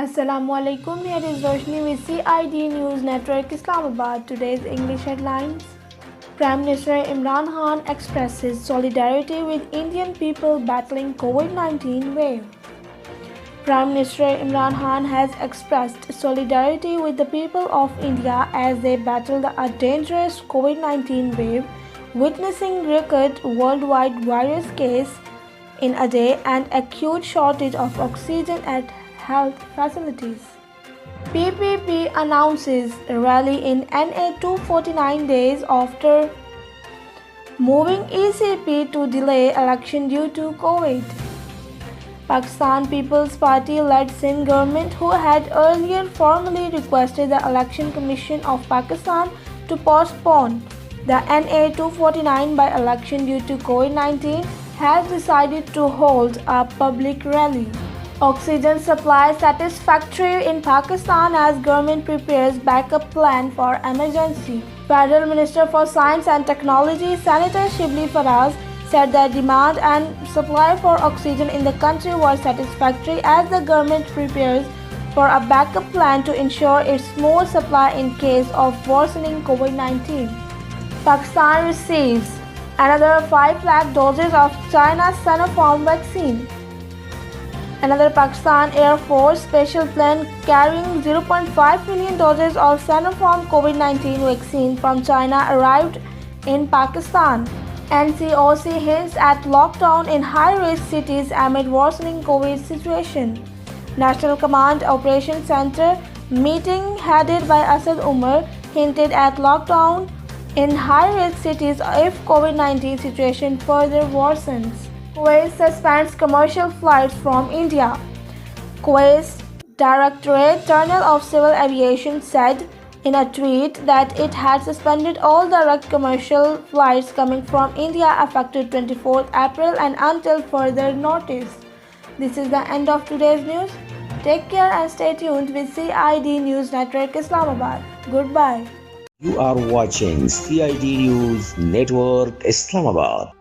Assalamu alaikum. Here is Roshni with CID News Network Islamabad. Today's English headlines. Prime Minister Imran Khan expresses solidarity with Indian people battling COVID-19 wave. Prime Minister Imran Khan has expressed solidarity with the people of India as they battle a dangerous COVID-19 wave, witnessing record worldwide virus case in a day and acute shortage of oxygen at health facilities. PPP announces rally in NA 249 days after moving ECP to delay election due to COVID. Pakistan People's Party led Sindh government, who had earlier formally requested the Election Commission of Pakistan to postpone the NA 249 by election due to COVID-19, has decided to hold a public rally. Oxygen supply satisfactory in Pakistan as government prepares backup plan for emergency. Federal Minister for Science and Technology Senator Shibli Faraz said that demand and supply for oxygen in the country was satisfactory as the government prepares for a backup plan to ensure its more supply in case of worsening COVID-19. Pakistan receives another 5 lakh doses of China's Sinopharm vaccine. Another Pakistan Air Force special plane carrying 0.5 million doses of Sinopharm COVID-19 vaccine from China arrived in Pakistan. NCOC hints at lockdown in high-risk cities amid worsening COVID situation. National Command Operations Center meeting headed by Asad Umar hinted at lockdown in high-risk cities if COVID-19 situation further worsens. Kuwait suspends commercial flights from India. Kuwait's Directorate General of Civil Aviation said in a tweet that it had suspended all direct commercial flights coming from India effective 24th April and until further notice. This is the end of today's news. Take care and stay tuned with CID News Network Islamabad. Goodbye. You are watching CID News Network Islamabad.